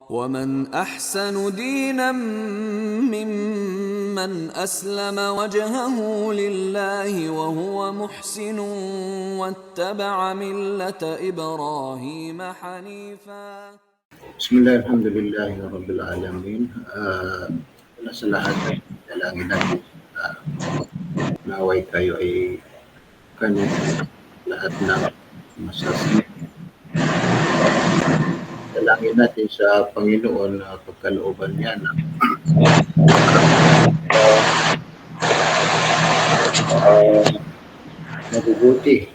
ومن أحسن دينا ممن أسلم وجهه لله وهو محسن واتبع ملة إبراهيم حنيفا. Bismillah, alhamdulillah, rabbil alamin. Una sa lahat ay dalangin natin naway kayo ay kanyang lahat ng masasama. Dalangin natin sa Panginoon na pagkalooban niya na mabubuti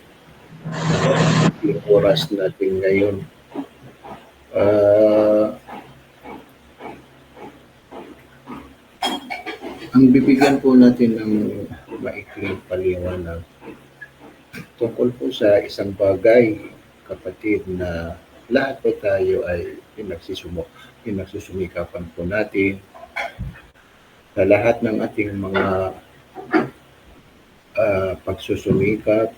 yung oras natin ngayon. Ang bibigyan po natin ng maikling paliwanag tungkol po sa isang bagay, kapatid, na lahat po tayo ay pinagsusumikapan po natin sa lahat ng ating mga pagsusumikap.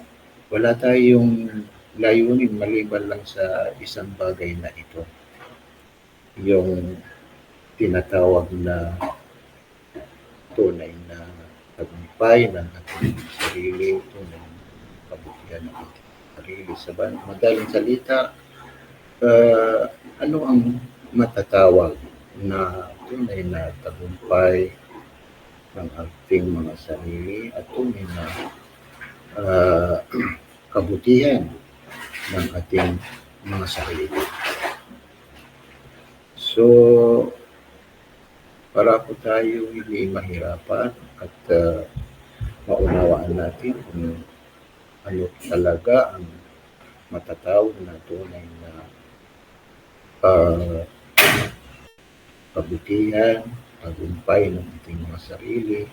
Wala tayong layunin maliban lang sa isang bagay na ito, yung tinatawag na tunay na tagumpay ng ating sarili, tunay na kabutihan ng ating sarili. Sa madaling salita, ano ang matatawag na tunay na tagumpay ng ating mga sarili at tunay na kabutihan ng ating mga sarili? So, para po tayo hindi mahirapan at maunawaan natin kung ano talaga ang matatawag na tunay na kabutihan, tagumpay ng ating mga sarili.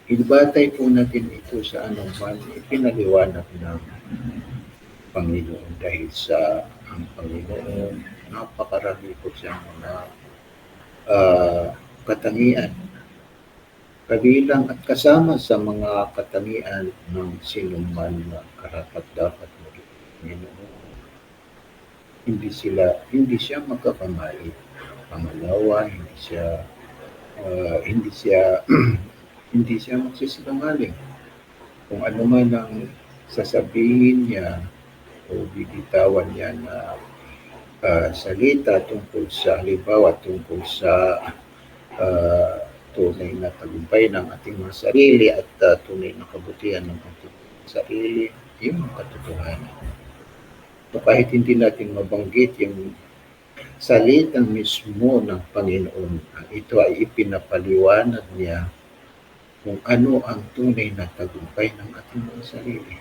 Ibatay po natin ito sa anuman ipinaliwanag ng Panginoon, dahil sa ang Panginoon napakarami po siyang mga katangian, kabilang at kasama sa mga katangian ng sinuman na karapat-dapat maging Panginoon. Hindi siya magkakamali. Pangalawa, hindi siya magsisinungaling. Kung ano man ang sasabihin niya o bibitawan niya na salita tungkol sa, halimbawa, tungkol sa tunay na tagumpay ng ating mga sarili at tunay na kabutihan ng ating sarili, yung katotohanan. So, kahit hindi natin mabanggit yung salita mismo ng Panginoon, ito ay ipinapaliwanag niya kung ano ang tunay na tagumpay ng ating mga sarili.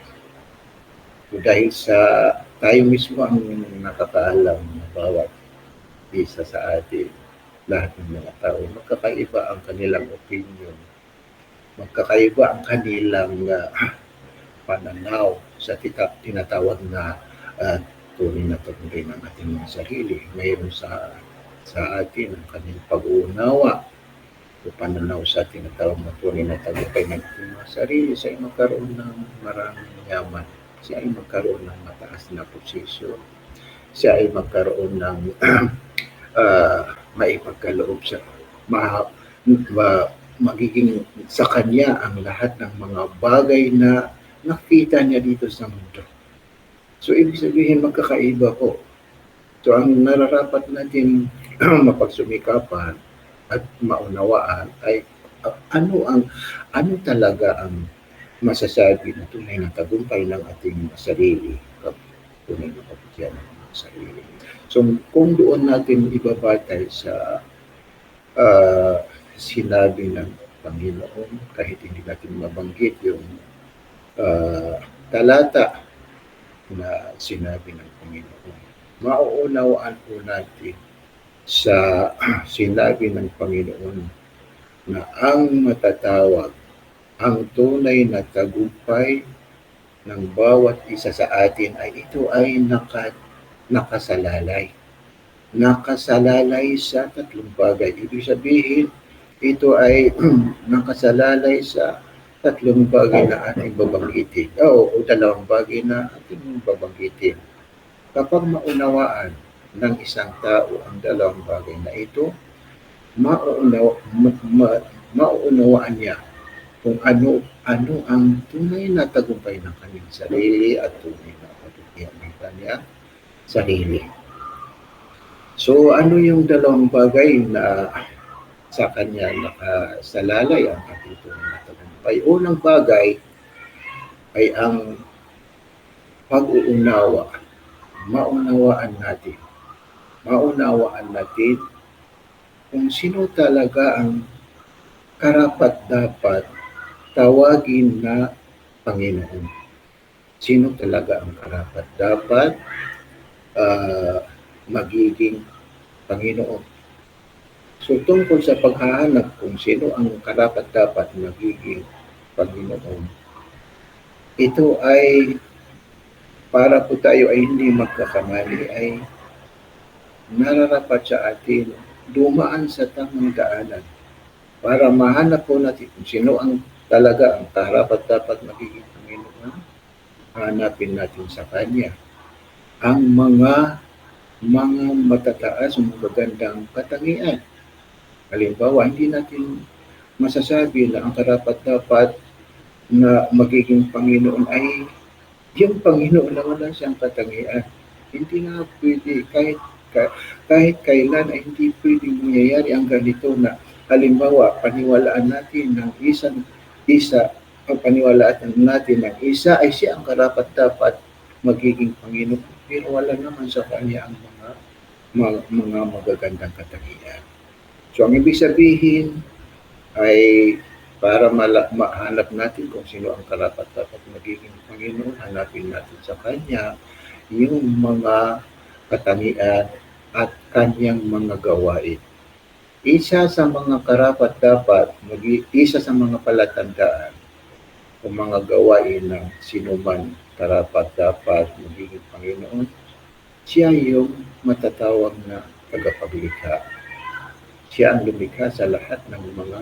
So, dahil sa tayo mismo ang nakakaalam na bawat isa sa atin, lahat ng mga tao, magkakaiba ang kanilang opinion, magkakaiba ang kanilang pananaw sa tinatawag na tunay na tagumpay ng ating mga sarili. Mayroon sa atin ang kanilang pag-uunawa o pananaw sa tinatawag na tunay na tagumpay ng ating mga sarili. Siya ay magkaroon ng maraming yaman, siya ay magkaroon ng mataas na posisyon, siya ay magkaroon ng maipagkaloob sa magiging sa kanya ang lahat ng mga bagay na nakita niya dito sa mundo. So, ibig sabihin, magkakaiba po. So, ang nararapat natin mapagsumikapan at maunawaan ay ano talaga ang masasabi na tunay na tagumpay ng ating sarili, tunay na kabutihan ng ating sarili. So, kung doon natin ibabatay sa sinabi ng Panginoon, kahit hindi natin mabanggit yung talata na sinabi ng Panginoon, mauunawaan po natin sa sinabi ng Panginoon na ang matatawag, ang tunay na tagumpay ng bawat isa sa atin ay ito ay nakasalalay. Nakasalalay sa tatlong bagay. Ibig sabihin, ito ay nakasalalay sa tatlong bagay na ating babanggitin. O dalawang bagay na ating babanggitin. Kapag maunawaan ng isang tao ang dalawang bagay na ito, mauunawaan niya kung ano ang tunay na tagumpay ng kanyang sarili at tunay na kabutihan ng kanyang sarili. So ano yung dalawang bagay na sa kanya nakasalalay ang ating tunay na tagumpay? Unang bagay ay ang pag-uunawa. Maunawaan natin kung sino talaga ang karapat-dapat tawagin na Panginoon. Sino talaga ang karapat-dapat magiging Panginoon. So tungkol sa paghahanap kung sino ang karapat-dapat magiging Panginoon, ito ay para po tayo ay hindi magkakamali, ay nararapat sa atin dumaan sa tamang daanan para mahanap po natin kung sino ang talaga ang karapat-dapat magiging Panginoon. Hanapin natin sa Kanya ang mga matataas, magagandang katangian. Halimbawa, hindi natin masasabi na ang karapat-dapat na magiging Panginoon ay yung Panginoon na wala siyang katangian. Hindi nga pwede, kahit kailan ay hindi pwede mangyayari ang ganito na halimbawa, paniwalaan natin ng paniwalaan natin ng isa ay siya ang karapat-dapat magiging Panginoon. Pero wala naman sa kanya ang mga magagandang katangian. So ang ibig sabihin ay para mahanap natin kung sino ang karapat-dapat magiging Panginoon, hanapin natin sa Kanya yung mga katangian at Kanyang mga gawain. Isa sa mga karapat-dapat, isa sa mga palatandaan o mga gawain ng sinuman karapat-dapat magiging Panginoon, siya yung matatawag na tagapaglikha. Siya ang lumikha sa lahat ng mga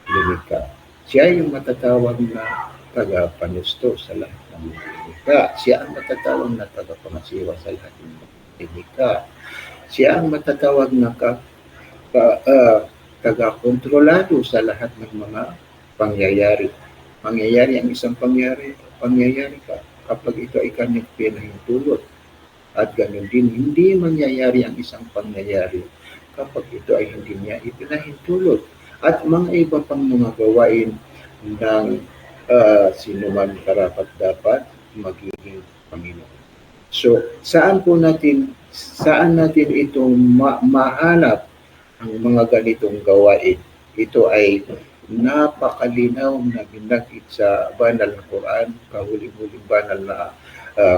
lumikha. Siya yung matatawag na tagapanusto sa lahat ng mga lumikha. Siya ang matatawag na tagapangasiwa sa lahat ng mga lumikha. Siya ang matatawag na tagakontrolado sa lahat ng mga pangyayari. Pangyayari ang isang pangyayari ka kapag ito ay kanyang pinahintulot. At ganoon din, hindi mangyayari ang isang pangyayari kapag ito ay hindi niya ipinahintulot. At mga iba pang mga gawain ng sinuman karapat-dapat magiging Panginoon. So, saan natin itong mahanap ang mga ganitong gawain? Ito ay napakalinaw na binanggit sa banal na Quran, kahuling-huling banal na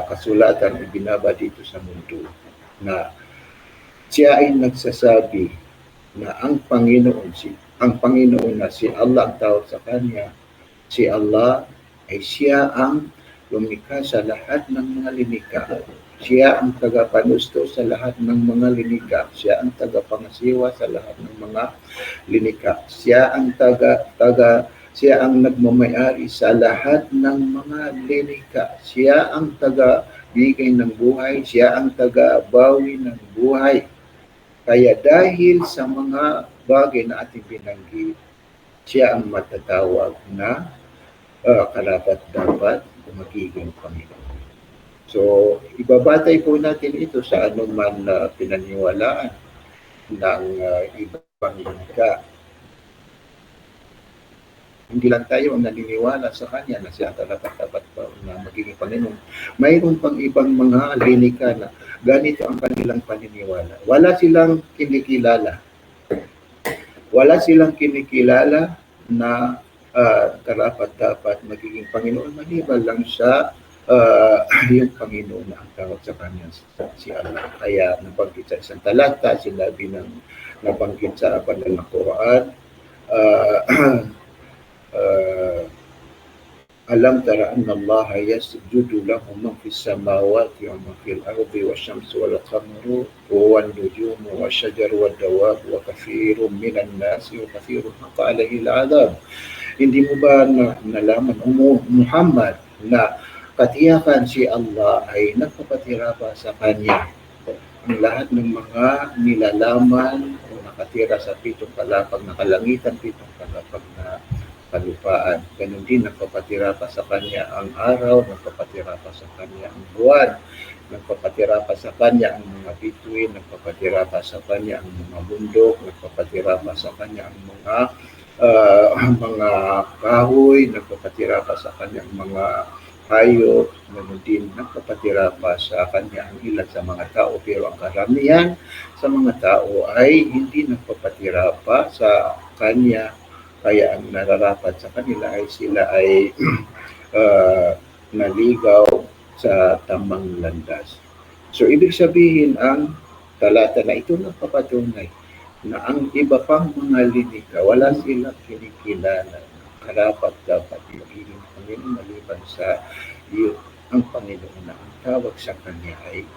kasulatan ibinaba dito sa mundo, na siya ay nagsasabi na ang Panginoon na si Allah ang tawag sa kanya. Si Allah ay siya ang lumikha sa lahat ng mga linikha. Siya ang tagapanusto sa lahat ng mga linikha. Siya ang tagapangasiwa sa lahat ng mga linikha. Siya ang nagmamayari sa lahat ng mga linikha. Siya ang tagabigay ng buhay. Siya ang tagabawi ng buhay. Kaya dahil sa mga bagay na ating binanggit, siya ang matatawag na karapat-dapat magiging Panginoon. So, ibabatay po natin ito sa anuman pinaniwalaan ng ibang linikha. Hindi lang tayo ang naniniwala sa Kanya na siya karapat-dapat na magiging Panginoon. Mayroon pang ibang mga linikha na ganito ang kanilang paniniwala. Wala silang kinikilala. Wala silang kinikilala na karapat-dapat magiging Panginoon. Maliban lang sa yung Panginoon na ang tawag sa Kanya si Allah. Kaya nabanggit sa isang talata, sinabi ng nabanggit sa banal na Quran, alam tara anna Allah yasjudu lahu man fis samawati wa man fil ardi wasyamsu wal qamaru wan nujumu wasyajaru wad dawab wa katsirun minan nasi wa katsirun haqa alaihi al'adab. Hindi mo ba nalaman Muhammad na katiyakan si Allah ay nagpapatira pa sa kanya ang lahat ng mga nilalaman o nakatira sa pitong kalapag na kalangitan, pitong kalapag na kalupaan. Ganon din, nagpapatira pa sa kanya ang araw, nagpapatira pa sa kanya ang buwan, nagpapatira pa sa kanya ang mga bituin, nagpapatira pa sa kanya ang mga bundok, nagpapatira pa sa kanya ang mga kahoy, nagpapatira pa sa kanya ang mga hayop, ganoon din nagpapatira pa sa kanya ang ilan sa mga tao, pero ang karamihan sa mga tao ay hindi nagpapatira pa sa kanya, kaya ang nararapat sa kanila ay sila ay naligaw sa tamang landas. So ibig sabihin ang talata na ito nagpapatunay na ang iba pang mga linika, wala silang kinikilala karapat dapat magiging Panginoon maliban sa iyo ang Panginoon na ang tawag sa Kanya ay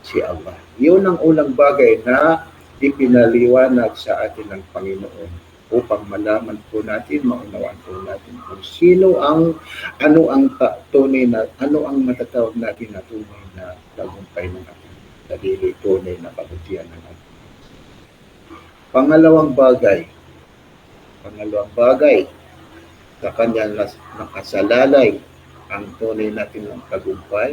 si Allah. Yun ang unang bagay na ipinaliwanag sa atin ng Panginoon upang malaman po natin, maunawaan po natin kung sino ang, ano ang tunay na, ano ang matatawag natin na tunay na tagumpay ng ating sarili, tunay na kabutihan ng ating. Pangalawang bagay, sa kanyang nakasalalay ang tunay natin ng tagumpay.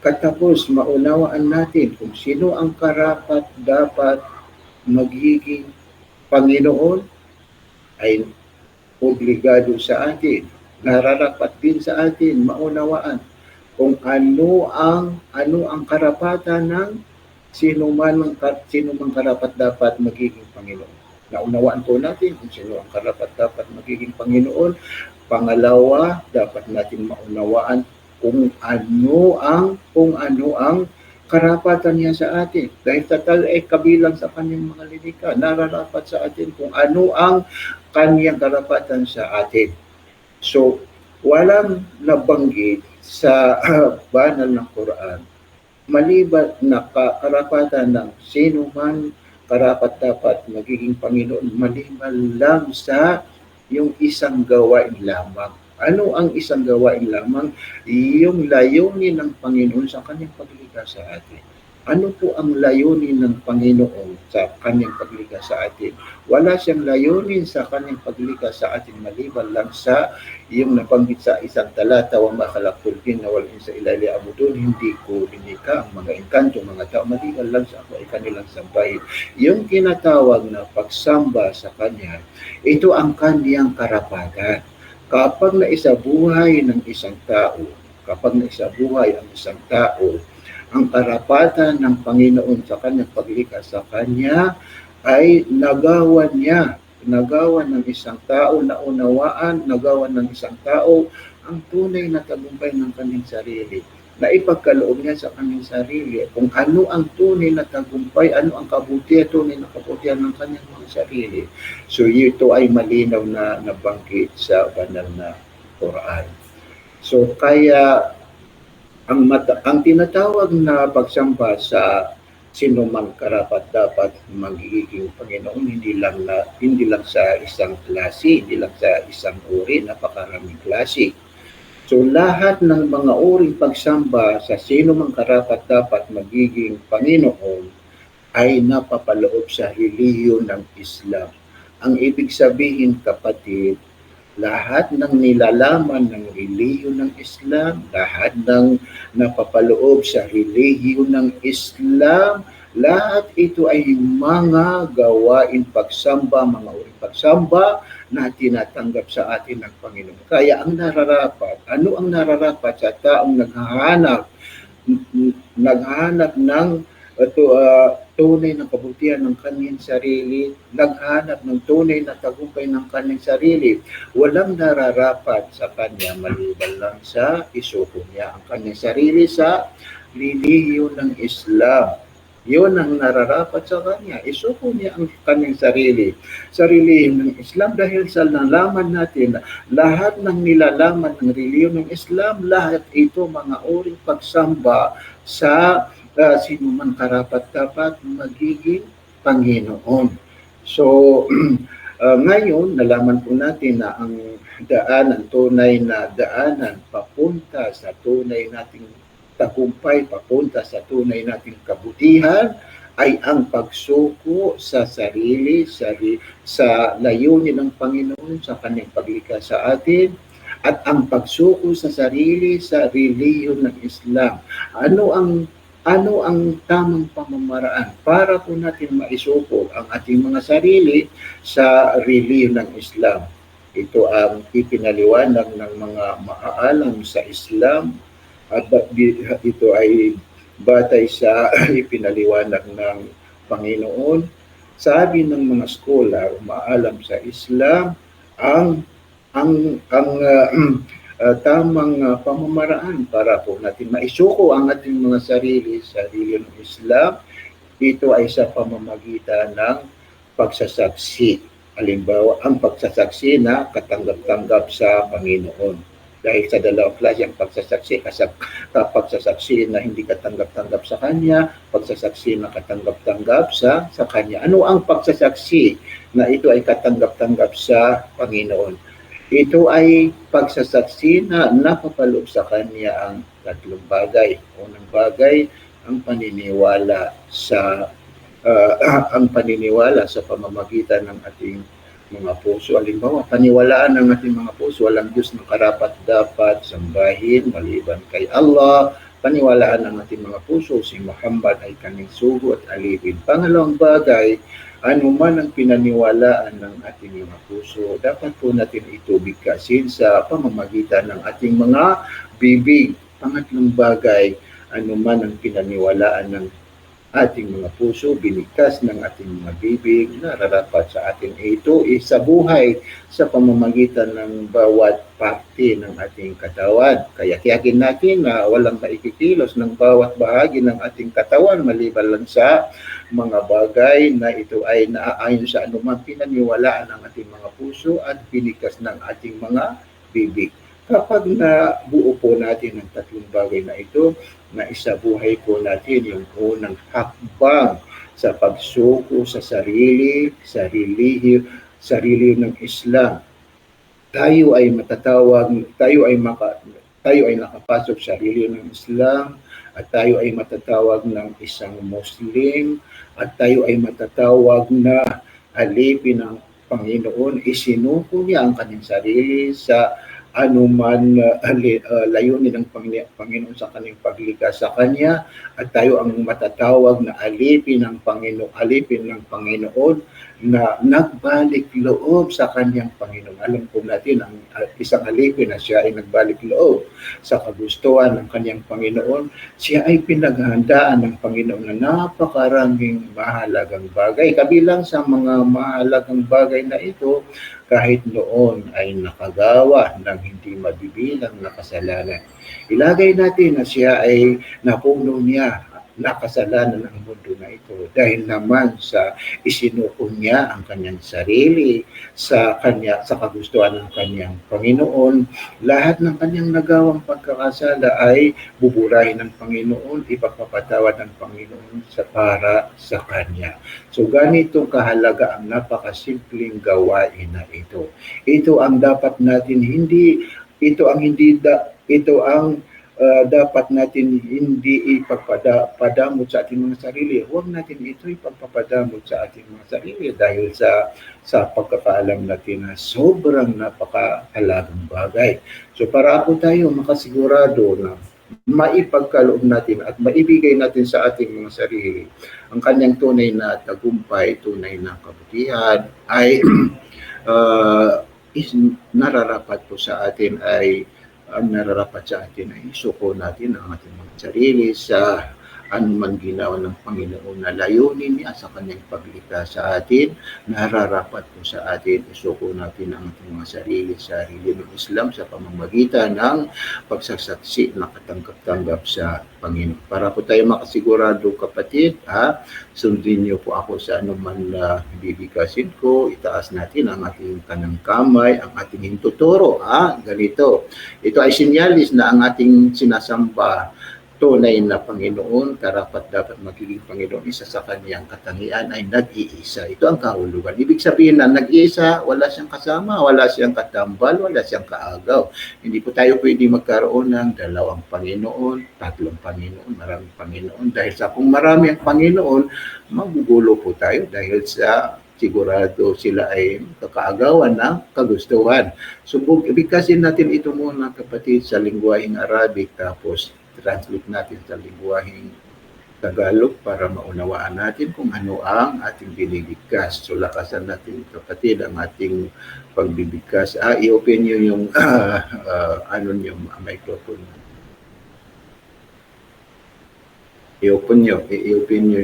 Katapos maunawaan natin kung sino ang karapat dapat magiging Panginoon, ay obligado sa atin, nararapat din sa atin maunawaan kung ano ang karapatan ng sino man karapat dapat magiging Panginoon. Naunawaan po natin kung sino ang karapat dapat magiging Panginoon. Pangalawa, dapat natin maunawaan kung ano ang karapatan niya sa atin. Dahil tatal ay kabilang sa kanyang mga linika, nararapat sa atin kung ano ang kanyang karapatan sa atin. So, walang nabanggit sa banal na Quran maliban na karapatan ng sino man karapat dapat magiging Panginoon maliban lang sa yung isang gawain lamang. Ano ang isang gawain lamang? Yung layunin ng Panginoon sa kanyang paglikha sa atin. Ano po ang layunin ng Panginoon sa kanyang paglikha sa atin? Wala siyang layunin sa kanyang paglikha sa atin maliban lang sa yung nabanggit sa isang talata, wa makalakul din na walang sa ilali abudun, hindi ko linika ang mga engkanto, mga tao, maliban lang sa ako ay kanilang sambahin. Yung tinatawag na pagsamba sa kanya, ito ang kanyang karapatan. Kapag naisabuhay ng isang tao, ang karapatan ng Panginoon sa kanyang paglikha sa kanya ay nagawan ng isang tao, naunawaan, nagawan ng isang tao ang tunay na tagumpay ng kanyang sarili. Na ipagkaloob niya sa kanyang sarili kung ano ang tunay na tagumpay, ano ang tunay na kabutihan ng kanyang mga sarili. So ito ay malinaw na nabanggit sa banal na Quran. So kaya ang tinatawag na pagsamba sa sino man karapat dapat magiging Panginoon hindi lang sa isang klase, hindi lang sa isang uri, napakaraming klase. So lahat ng mga uring pagsamba sa sino man karapat dapat magiging Panginoon ay napapaloob sa relihiyon ng Islam. Ang ibig sabihin, kapatid, lahat ng nilalaman ng relihiyon ng Islam, lahat ng napapaloob sa relihiyon ng Islam, lahat ito ay mga gawain pagsamba, mga uring pagsamba na tinatanggap sa atin ng Panginoon. Kaya ang nararapat, ano ang nararapat sa taong naghahanap ng tunay na kabutihan ng kanyang sarili, naghanap ng tunay na tagumpay ng kanyang sarili, walang nararapat sa kanya maliban lang sa isuko niya ang kanyang sarili sa relihiyon ng Islam. Yun ang nararapat sa kanya. Isuko niya ang kanyang sarili sa relihiyon ng Islam dahil sa nalaman natin na lahat ng nilalaman ng relihiyon ng Islam, lahat ito mga uring pagsamba sa sino man karapat-dapat magiging Panginoon. So, ngayon, nalaman po natin na ang tunay na daanan papunta sa tunay nating tagumpay papunta sa tunay nating kabutihan ay ang pagsuko sa sarili, sa layunin ng Panginoon sa kanyang paglikha sa atin, at ang pagsuko sa sarili sa relihiyon ng Islam. Ano ang tamang pamamaraan para po natin maisuko ang ating mga sarili sa relihiyon ng Islam? Ito ang ipinaliwanag ng mga maaalam sa Islam at ito ay batay sa ipinaliwanag ng Panginoon. Sabi ng mga scholar, maalam sa Islam, ang tamang pamamaraan para po natin maisuko ang ating mga sarili sa relihiyon ng Islam, ito ay sa pamamagitan ng pagsasaksi. Halimbawa, ang pagsasaksi na katanggap-tanggap sa Panginoon. Dahil sa dalawang klase ang pagsasaksi, pagsasaksi na hindi katanggap-tanggap sa Kanya, pagsasaksi na katanggap-tanggap sa Kanya. Ano ang pagsasaksi na ito ay katanggap-tanggap sa Panginoon? Ito ay pagsasaksi na napapaloob sa Kanya ang tatlong bagay. Unang bagay, ang paniniwala sa pamamagitan ng ating mga puso. Halimbawa, paniwalaan ng ating mga puso, walang Diyos na karapat-dapat sambahin maliban kay Allah. Paniwalaan ng ating mga puso, si Muhammad ay kanyang sugo at alipin. Pangalawang bagay, anuman ang pinaniwalaan ng ating mga puso, dapat po natin ito bigkasin sa pamamagitan ng ating mga bibig. Pangatlong bagay, anuman ang pinaniwalaan ng ating mga puso, binigkas ng ating mga bibig, nararapat sa atin ito sa buhay sa pamamagitan ng bawat parte ng ating katawan. Kaya tiyakin natin na walang maikikilos ng bawat bahagi ng ating katawan maliban lang sa mga bagay na ito ay naaayon sa anumang pinaniwalaan ng ating mga puso at binigkas ng ating mga bibig. Kapag nabuo po natin ang tatlong bagay na ito, na isabuhay po natin yung unang hakbang sa pagsuko sa sarili ng Islam. Tayo ay nakapasok sa sarili ng Islam, at tayo ay matatawag ng isang Muslim, at tayo ay matatawag na alipin ng Panginoon. Isinuko niya ang kanyang sarili sa anuman layunin ng Panginoon sa kanyang paglikha sa Kanya, at tayo ang matatawag na alipin ng Panginoon na nagbalik loob sa kanyang Panginoon. Alam po natin ang isang alipin na siya ay nagbalik loob sa kagustuhan ng kanyang Panginoon. Siya ay pinaghahandaan ng Panginoon na napakaraming mahalagang bagay. Kabilang sa mga mahalagang bagay na ito, kahit noon ay nakagawa ng hindi mabibilang na kasalanan. Ilagay natin na siya ay napuno niya nakasalanan ng mundo na ito dahil naman sa isinuko niya ang kanyang sarili sa kagustuhan ng kanyang Panginoon. Lahat ng kanyang nagawang pagkakasala ay buburahin ng Panginoon, ipagpapatawad ng Panginoon para sa kanya. So ganito kahalaga ang napakasimpleng gawain na ito. Ito ang dapat natin dapat natin hindi ipagpadamot sa ating mga sarili. Huwag natin ito ipagpapadamot sa ating mga sarili dahil sa pagkakaalam natin na sobrang napakahalagang bagay. So para po tayo makasigurado na maipagkaloob natin at maibigay natin sa ating mga sarili ang kanyang tunay na tagumpay, tunay na kabutihan ay nararapat po sa atin ay isuko natin ang ating mga sarili sa anuman ginawa ng Panginoon na layunin niya sa kanyang paglikha sa atin. Nararapat po sa atin isuko natin ang ating mga sarili sa relihiyon ng Islam sa pamamagitan ng pagsasaksi na katanggap-tanggap sa Panginoon. Para po tayo makasigurado, kapatid, sundin niyo po ako sa anuman na bibigkasin ko. Itaas natin ang ating kanang kamay, ang ating hintuturo. Ganito. Ito ay sinyalis na ang ating sinasamba tunay na Panginoon, karapat dapat magiging Panginoon, isa sa kanyang katangian ay nag-iisa. Ito ang kahulugan. Ibig sabihin na nag-iisa, wala siyang kasama, wala siyang katambal, wala siyang kaagaw. Hindi po tayo pwede magkaroon ng dalawang Panginoon, tatlong Panginoon, maraming Panginoon. Dahil sa kung marami ang Panginoon, magugulo po tayo dahil sa sigurado sila ay kakaagawan ng kagustuhan. So, bigkasin natin ito muna kapatid sa lingwaheng Arabic, tapos translate natin sa lingwaheng Tagalog para maunawaan natin kung ano ang ating binibigkas. So, lakasan natin kapatid ang ating pagbibigkas. I-open nyo yung yung microphone. I-open nyo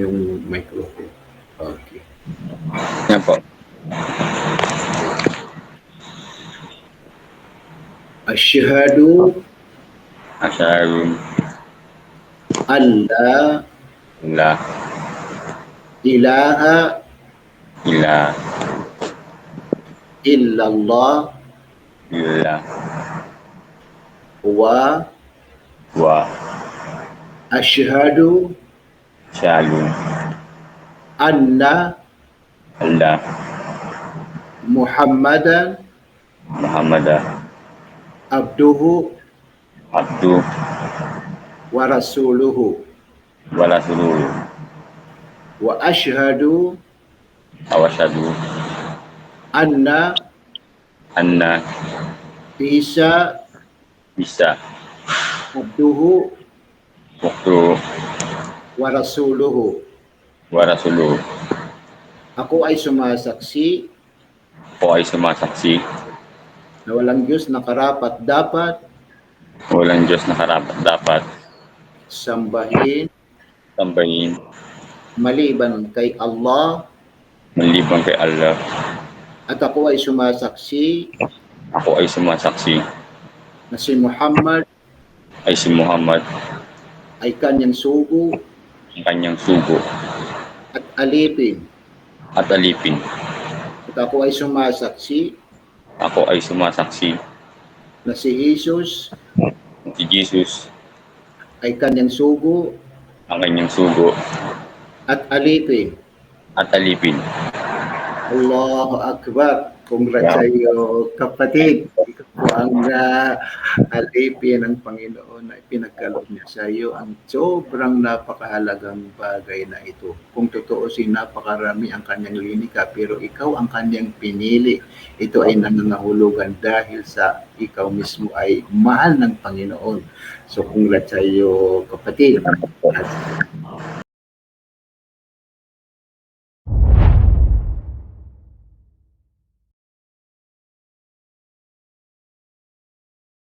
yung microphone. Okay. Yan po. Asyhadu Asyhadu alla la ilaha ilaha illallah illa wa wa asyhadu asyhadu anna alla Muhammadan Muhammadan abduhu abdu wa rasuluhu wa rasuluhu wa asyhadu wa asyhadu anna anna Isa Isa abduhu waktu wa rasuluhu. wa rasuluhu. Ako ay sumasaksi Ako ay sumasaksi na walang Diyos na karapat dapat walang Diyos na karapat dapat sambahin sambahin maliban kay Allah, maliban kay Allah. at ako ay sumasaksi Ako ay sumasaksi na si Muhammad ay si Muhammad ay kanyang sugo ang kanyang sugo at alipin, at alipin. at ako ay sumasaksi Ako ay sumasaksi na si Jesus si Jesus ay kanyang sugo ang kanyang sugo at alipin. at alipin. Allahu Akbar. Congrats sa iyo, kapatid. Ikaw po ang alipin ng Panginoon na ipinagkaloob niya sa iyo ang sobrang napakahalagang bagay na ito. Kung totoo napakarami ang kanyang linika, pero ikaw ang kanyang pinili. Ito ay nangangahulugan dahil sa ikaw mismo ay mahal ng Panginoon. So congrats sa iyo, kapatid. At